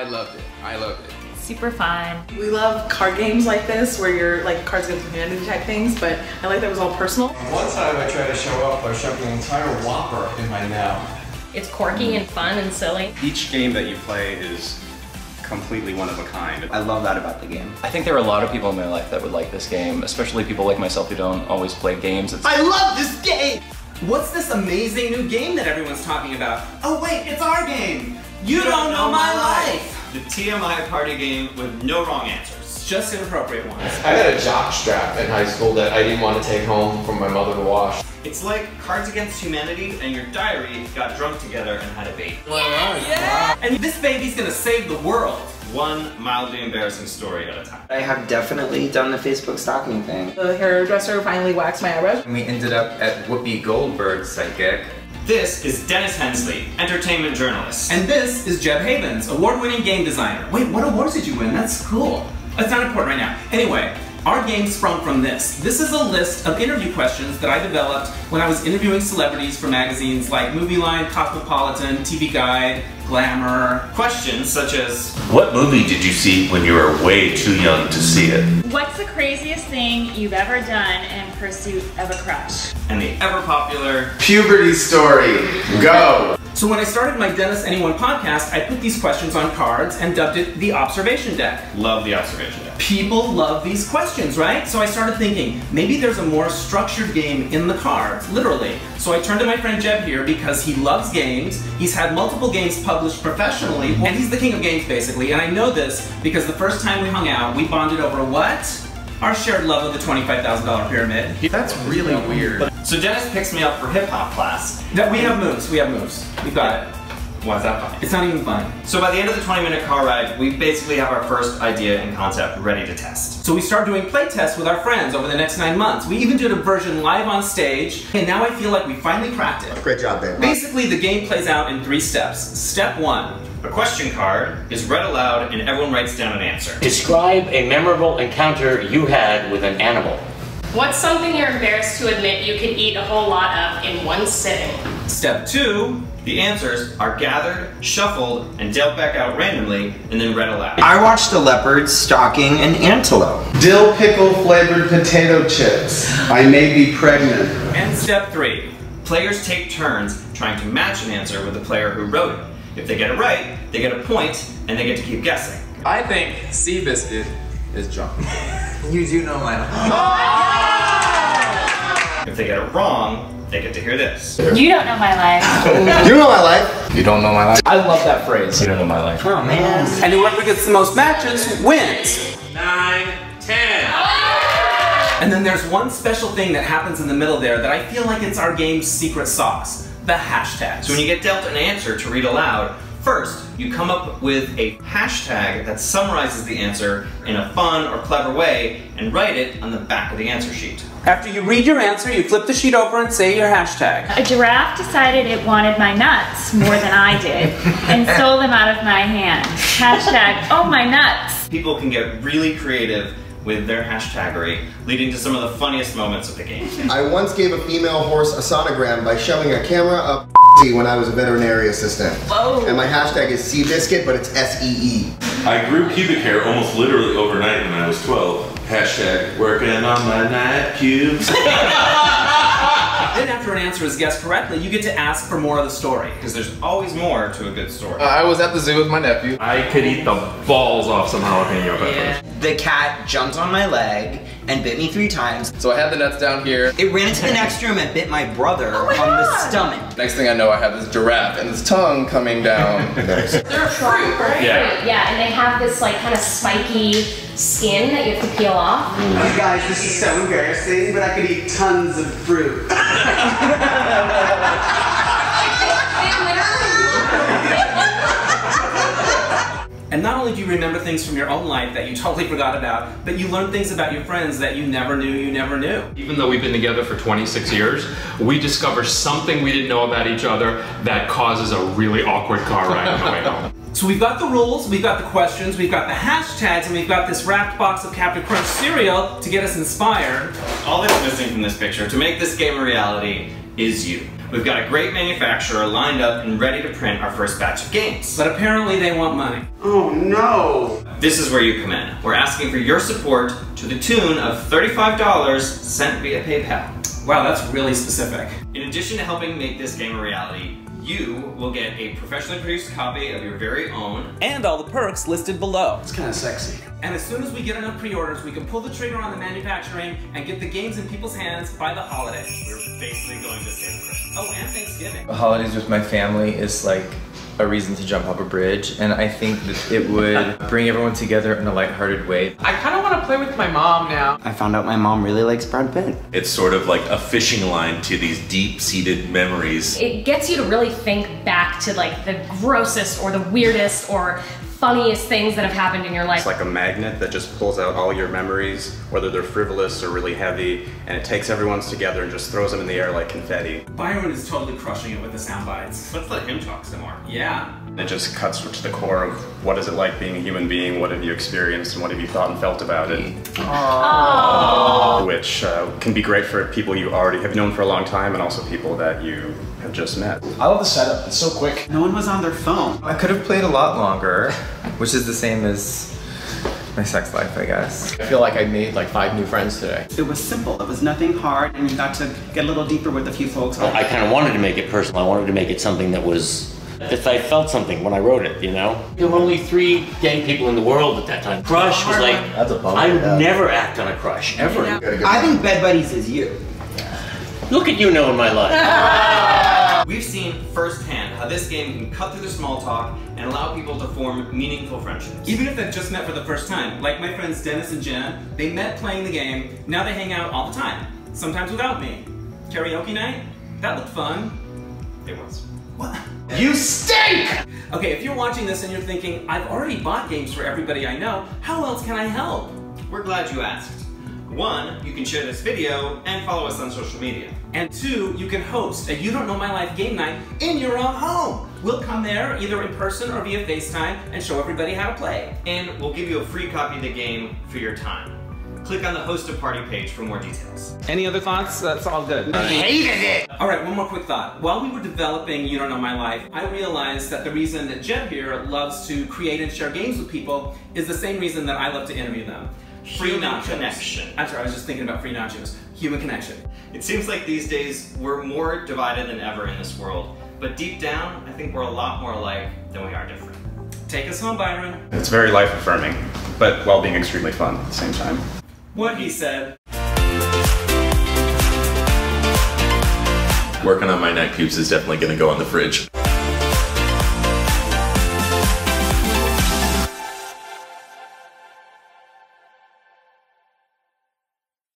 loved it. I loved it. Super fun. We love card games like this where you're like cards against humanity type things, but I like that it was all personal. One time I tried to show up by shoving an entire Whopper in my mouth. It's quirky and fun and silly. Each game that you play is completely one of a kind. I love that about the game. I think there are a lot of people in my life that would like this game, especially people like myself who don't always play games. I love this game! What's this amazing new game that everyone's talking about? Oh wait, it's our game! You don't know my life! The TMI party game with no wrong answers. Just inappropriate ones. I had a jock strap in high school that I didn't want to take home from my mother to wash. It's like Cards Against Humanity and your diary got drunk together and had a baby. Yeah! And this baby's gonna save the world. One mildly embarrassing story at a time. I have definitely done the Facebook stalking thing. The hairdresser finally waxed my eyebrows. And we ended up at Whoopi Goldberg's psychic. This is Dennis Hensley, entertainment journalist. And this is Jeb Havens, award-winning game designer. Wait, what awards did you win? That's cool. It's not important right now. Anyway, our game sprung from this. This is a list of interview questions that I developed when I was interviewing celebrities for magazines like Movie Line, Cosmopolitan, TV Guide, Glamour. Questions such as, what movie did you see when you were way too young to see it? What's the craziest thing you've ever done in pursuit of a crush? and the ever-popular Puberty story. Go! So when I started my Dennis Anyone podcast, I put these questions on cards and dubbed it the observation deck. Love the observation deck. People love these questions, right? So I started thinking, maybe there's a more structured game in the cards, literally. So I turned to my friend Jeb here because he loves games, he's had multiple games published professionally, and he's the king of games basically. And I know this because the first time we hung out, we bonded over what? Our shared love of the $25,000 pyramid. That's really weird. So Dennis picks me up for hip-hop class. That we have moves, We've got it. Why is that fun? It's not even fun. So by the end of the 20-minute car ride, we basically have our first idea and concept ready to test. So we start doing play tests with our friends over the next 9 months. We even did a version live on stage, and now I feel like we finally cracked it. Great job, babe. Basically, the game plays out in 3 steps. Step 1. A question card is read aloud and everyone writes down an answer. Describe a memorable encounter you had with an animal. What's something you're embarrassed to admit you could eat a whole lot of in one sitting? Step 2. The answers are gathered, shuffled, and dealt back out randomly, and then read aloud. I watched a leopard stalking an antelope. Dill pickle flavored potato chips. I may be pregnant. And step 3. Players take turns trying to match an answer with the player who wrote it. If they get it right, they get a point, and they get to keep guessing. I think Seabiscuit is drunk. You do know my life. If they get it wrong, they get to hear this. You don't know my life. You know my life. You don't know my life. I love that phrase. You don't know my life. Oh man. And whoever gets the most matches wins. 9, 10. And then there's one special thing that happens in the middle there that I feel like it's our game's secret sauce. The hashtags. So when you get dealt an answer to read aloud, first you come up with a hashtag that summarizes the answer in a fun or clever way and write it on the back of the answer sheet. After you read your answer, you flip the sheet over and say your hashtag. A giraffe decided it wanted my nuts more than I did and stole them out of my hand. Hashtag, oh my nuts. People can get really creative with their hashtaggery, leading to some of the funniest moments of the game. I once gave a female horse a sonogram by shoving a camera up when I was a veterinary assistant. Whoa. And my hashtag is Seabiscuit, but it's S-E-E. I grew pubic hair almost literally overnight when I was 12. Hashtag working on my night cubes. Then after an answer is guessed correctly, you get to ask for more of the story. Because there's always more to a good story. I was at the zoo with my nephew. I could eat the balls off some jalapeno peppers. The cat jumped on my leg and bit me 3 times. So I had the nuts down here. It ran into the next room and bit my brother on the stomach. Next thing I know, I have this giraffe and this tongue coming down. Nice. They're a fruit, right? Yeah. And they have this like kind of spiky skin that you have to peel off. You guys, this is so embarrassing, but I could eat tons of fruit. And not only do you remember things from your own life that you totally forgot about, but you learn things about your friends that you never knew you never knew. Even though we've been together for 26 years, we discover something we didn't know about each other that causes a really awkward car ride on the way home. So we've got the rules, we've got the questions, we've got the hashtags, and we've got this wrapped box of Captain Crunch cereal to get us inspired. All that's missing from this picture to make this game a reality is you. We've got a great manufacturer lined up and ready to print our first batch of games. But apparently they want money. Oh no! This is where you come in. We're asking for your support to the tune of $35 sent via PayPal. Wow, that's really specific. In addition to helping make this game a reality, you will get a professionally produced copy of your very own and all the perks listed below. It's kind of sexy. And as soon as we get enough pre-orders, we can pull the trigger on the manufacturing and get the games in people's hands by the holiday. We're basically going to save Christmas. Oh, and Thanksgiving. The holidays with my family is like a reason to jump up a bridge, and I think that it would bring everyone together in a lighthearted way. I kind of want to play with my mom now. I found out my mom really likes Brad Pitt. It's sort of like a fishing line to these deep-seated memories. It gets you to really think back to like the grossest or the weirdest or funniest things that have happened in your life. It's like a magnet that just pulls out all your memories, whether they're frivolous or really heavy, and it takes everyone's together and just throws them in the air like confetti. Byron is totally crushing it with the sound bites. Let's let him talk some more. Yeah. It just cuts to the core of what is it like being a human being, what have you experienced, and what have you thought and felt about it. Aww. Which can be great for people you already have known for a long time and also people that you have just met. I love the setup, it's so quick. No one was on their phone. I could have played a lot longer, which is the same as my sex life, I guess. I feel like I made like 5 new friends today. It was simple, it was nothing hard, and you got to get a little deeper with a few folks. Well, I kind of wanted to make it personal. I wanted to make it something that was, if I felt something when I wrote it, you know? There were only 3 gay people in the world at that time. Crush was like, That's a bummer. I would never act on a crush, ever. I think Bed Buddies is you. Look at you knowing my life. We've seen firsthand how this game can cut through the small talk and allow people to form meaningful friendships. Even if they've just met for the first time, like my friends Dennis and Jen, they met playing the game, now they hang out all the time, sometimes without me. Karaoke night? That looked fun. It was. What? You stink! Okay, if you're watching this and you're thinking, I've already bought games for everybody I know, how else can I help? We're glad you asked. 1, you can share this video and follow us on social media. And 2, you can host a You Don't Know My Life game night in your own home. We'll come there either in person or via FaceTime and show everybody how to play. And we'll give you a free copy of the game for your time. Click on the Host a Party page for more details. Any other thoughts? That's all good. I hated it! Alright, one more quick thought. While we were developing You Don't Know My Life, I realized that the reason that Jeb here loves to create and share games with people is the same reason that I love to interview them. Free Human nachos. connection. I'm sorry, I was just thinking about free nachos. Human connection. It seems like these days we're more divided than ever in this world, but deep down, I think we're a lot more alike than we are different. Take us home, Byron. It's very life affirming, but while being extremely fun at the same time. What he said. Working on my neck pubes is definitely gonna go on the fridge.